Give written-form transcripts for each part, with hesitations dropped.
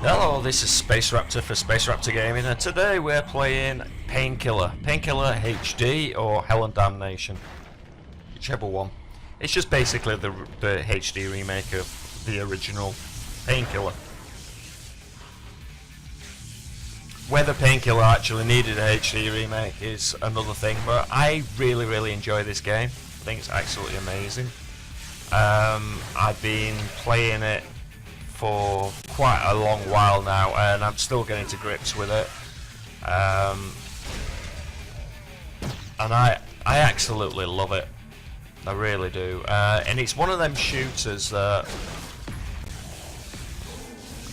Hello, this is Spacedraptor for Spacedraptor Gaming, and today we're playing Painkiller. Painkiller HD or Hell and Damnation, whichever one. It's just basically the HD remake of the original Painkiller. Whether Painkiller actually needed a HD remake is another thing, but I really enjoy this game. I think it's absolutely amazing. I've been playing it for quite a long while now, and I'm still getting to grips with it. And I absolutely love it. I really do. And it's one of them shooters that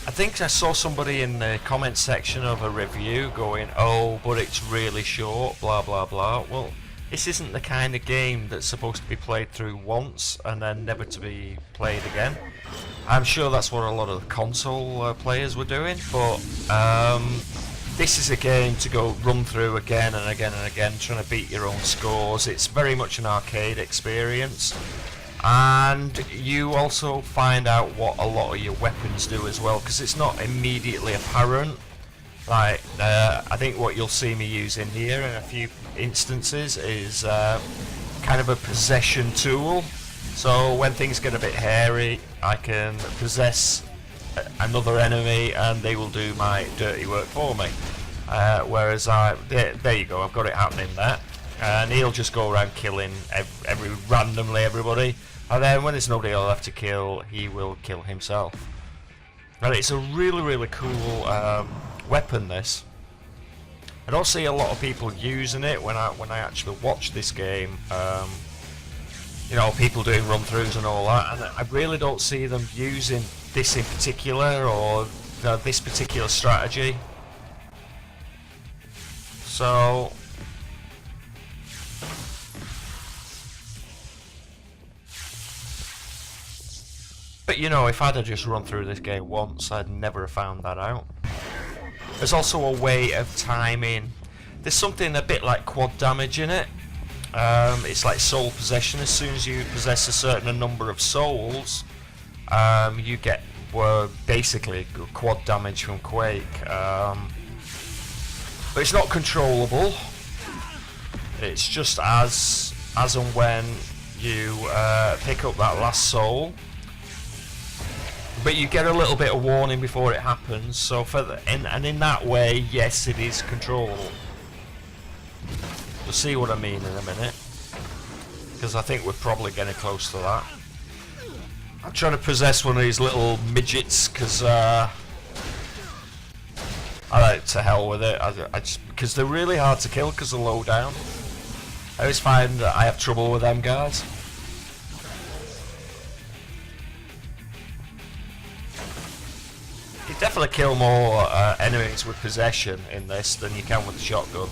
I think I saw somebody in the comment section of a review going, "Oh, but it's really short, blah blah blah." Well, this isn't the kind of game that's supposed to be played through once and then never to be played again. I'm sure that's what a lot of the console players were doing, but this is a game to go run through again and again and again, trying to beat your own scores. It's very much an arcade experience, and you also find out what a lot of your weapons do as well, because it's not immediately apparent. Like, I think what you'll see me using here in a few instances is kind of a possession tool. So when things get a bit hairy, I can possess another enemy and they will do my dirty work for me. Whereas there you go, I've got it happening there. And he'll just go around killing randomly everybody. And then when there's nobody left to kill, he will kill himself. And it's a really cool weapon, this. I don't see a lot of people using it when I actually watch this game. You know, people doing run-throughs and all that, and I really don't see them using this in particular, or this particular strategy. So but you know, if I'd have just run through this game once, I'd never have found that out. There's also a way of timing. There's something a bit like quad damage in it. It's like soul possession. As soon as you possess a certain number of souls, you get basically quad damage from Quake. But it's not controllable. It's just as and when you pick up that last soul. But you get a little bit of warning before it happens. So and in that way, yes, it is controllable. You'll see what I mean in a minute, because I think we're probably getting close to that. I'm trying to possess one of these little midgets because I like to hell with it. I just, because they're really hard to kill because they're low down. I always find that I have trouble with them guys. You definitely kill more enemies with possession in this than you can with the shotgun.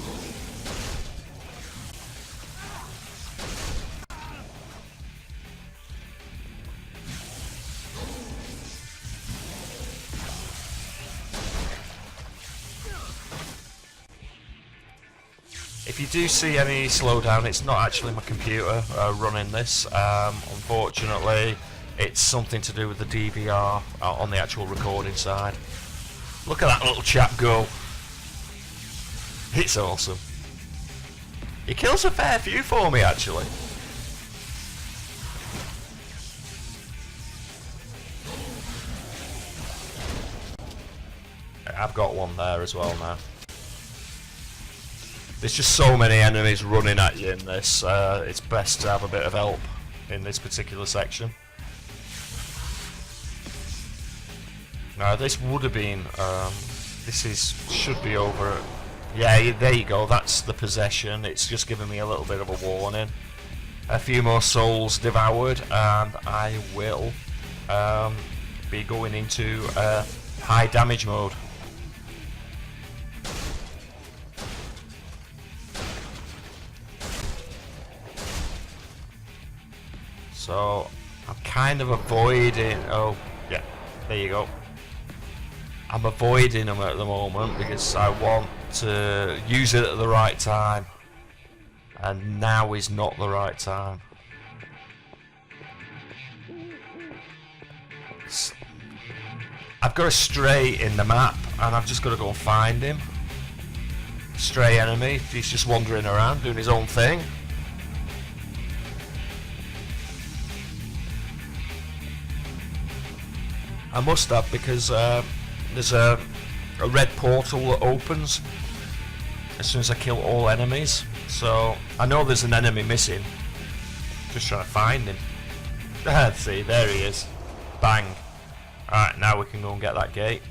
If you do see any slowdown, it's not actually my computer running this. Unfortunately, it's something to do with the DVR on the actual recording side. Look at that little chap go. It's awesome. He kills a fair few for me, actually. I've got one there as well now. There's just so many enemies running at you in this, it's best to have a bit of help in this particular section. Now this would have been, should be over. Yeah, there you go, that's the possession. It's just giving me a little bit of a warning. A few more souls devoured and I will be going into high damage mode. So I'm kind of avoiding. Oh, yeah, there you go. I'm avoiding them at the moment because I want to use it at the right time, and now is not the right time. I've got a stray in the map, and I've just got to go and find him. Stray enemy, he's just wandering around doing his own thing. I must have, because there's a red portal that opens as soon as I kill all enemies. So I know there's an enemy missing. Just trying to find him. See, there he is. Bang. Alright, now we can go and get that gate.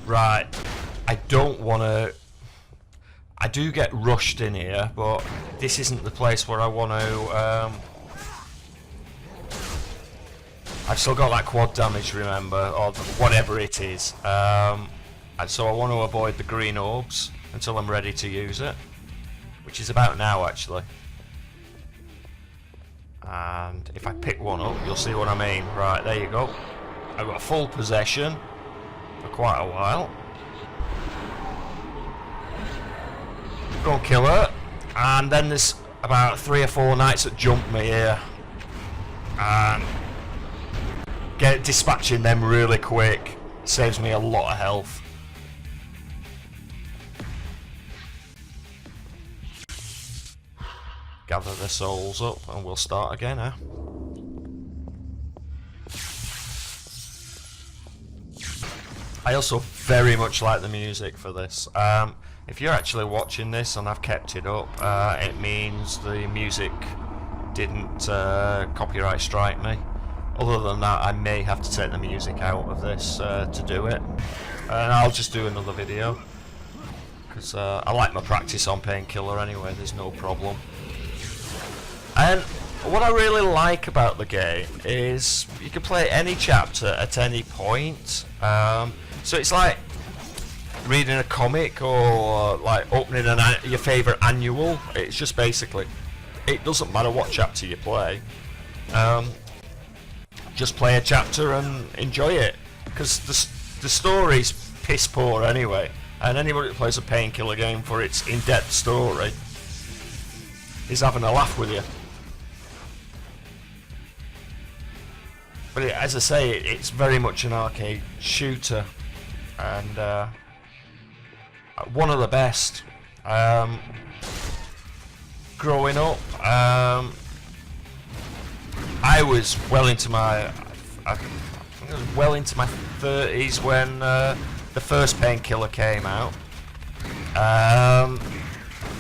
Right. I don't want to... I do get rushed in here, but this isn't the place where I want to... I've still got that quad damage, remember, or whatever it is. And so I want to avoid the green orbs until I'm ready to use it, which is about now, actually. And if I pick one up, you'll see what I mean. Right, there you go. I've got full possession for quite a while. Go and kill her, and then there's about 3 or 4 knights that jump me here, and dispatching them really quick saves me a lot of health. Gather the souls up and we'll start again, huh? I also very much like the music for this. If you're actually watching this and I've kept it up, it means the music didn't copyright strike me. Other than that, I may have to take the music out of this to do it. And I'll just do another video, because I like my practice on Painkiller anyway, there's no problem. And what I really like about the game is you can play any chapter at any point. So it's like reading a comic, or like opening your favourite annual. It's just basically, it doesn't matter what chapter you play. Just play a chapter and enjoy it, because the story's piss poor anyway, and anybody that plays a Painkiller game for its in-depth story is having a laugh with you. But as I say, it's very much an arcade shooter, and one of the best. Growing up, I was well into my 30s when the first Painkiller came out.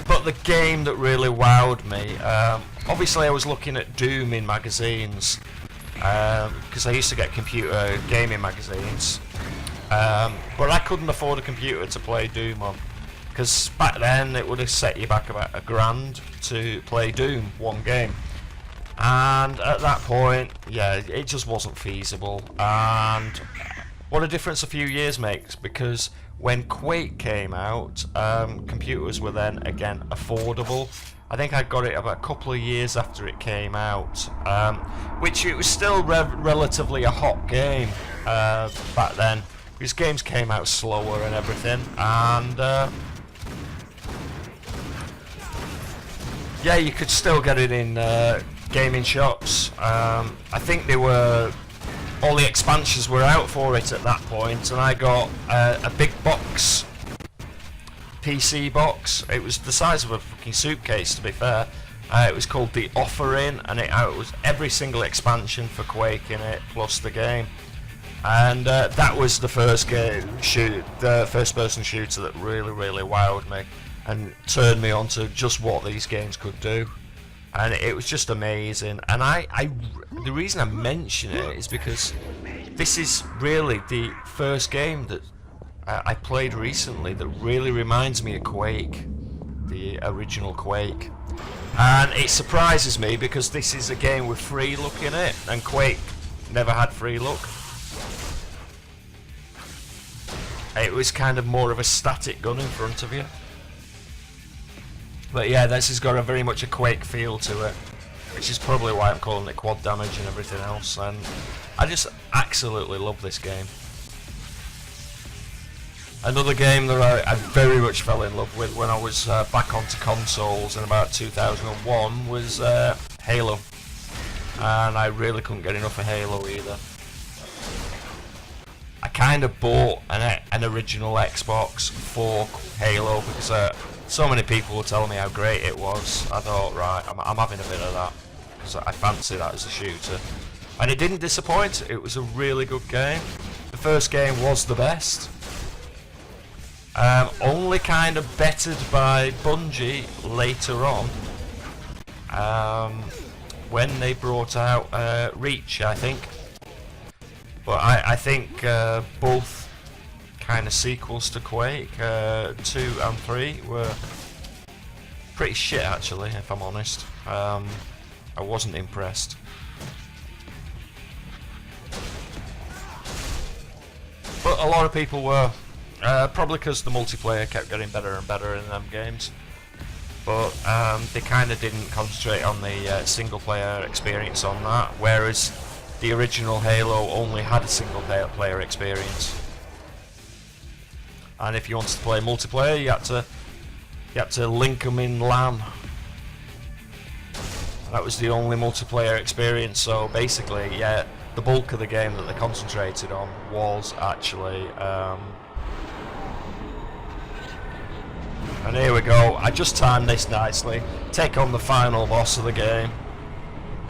But the game that really wowed me, obviously I was looking at Doom in magazines, because I used to get computer gaming magazines, but I couldn't afford a computer to play Doom on, because back then it would have set you back about $1,000 to play Doom one game. And at that point, yeah, it just wasn't feasible. And what a difference a few years makes, because when Quake came out, computers were then again affordable. I think I got it about a couple of years after it came out, which it was still relatively a hot game back then, because games came out slower and everything. And yeah, you could still get it in gaming shops. I think they were, all the expansions were out for it at that point, and I got a big box, PC box. It was the size of a fucking suitcase, to be fair. It was called The Offering, and it was every single expansion for Quake in it, plus the game. And that was the first the first-person shooter that really wowed me and turned me on to just what these games could do. And it was just amazing. And the reason I mention it is because this is really the first game that I played recently that really reminds me of Quake, the original Quake. And it surprises me, because this is a game with free look in it, and Quake never had free look. It was kind of more of a static gun in front of you. But yeah, this has got a very much a Quake feel to it, which is probably why I'm calling it quad damage and everything else. And I just absolutely love this game. Another game that I very much fell in love with when I was back onto consoles in about 2001 was Halo. And I really couldn't get enough of Halo either. I kind of bought an original Xbox for Halo because so many people were telling me how great it was. I thought, right, I'm having a bit of that because I fancy that as a shooter. And it didn't disappoint. It was a really good game. The first game was the best. Only kind of bettered by Bungie later on. When they brought out Reach, I think. But I think both kind of sequels to Quake, 2 and 3, were pretty shit actually, if I'm honest. I wasn't impressed. But a lot of people were, probably because the multiplayer kept getting better and better in them games. But they kind of didn't concentrate on the single player experience on that, whereas the original Halo only had a single player experience. And if you wanted to play multiplayer, you had to link them in LAN. That was the only multiplayer experience. So basically, yeah, the bulk of the game that they concentrated on was actually. And here we go. I just timed this nicely. Take on the final boss of the game.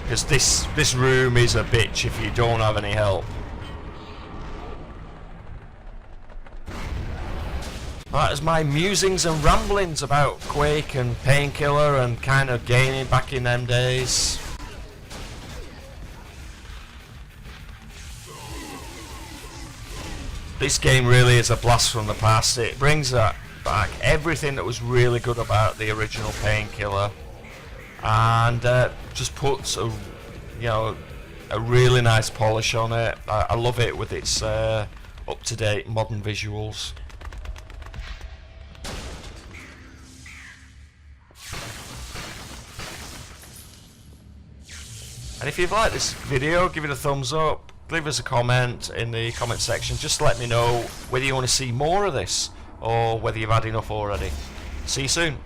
Because this room is a bitch if you don't have any help. That is my musings and ramblings about Quake and Painkiller and kind of gaming back in them days. This game really is a blast from the past. It brings back everything that was really good about the original Painkiller. And just puts a really nice polish on it. I love it with its up-to-date modern visuals. And if you've liked this video, give it a thumbs up, leave us a comment in the comment section. Just let me know whether you want to see more of this or whether you've had enough already. See you soon.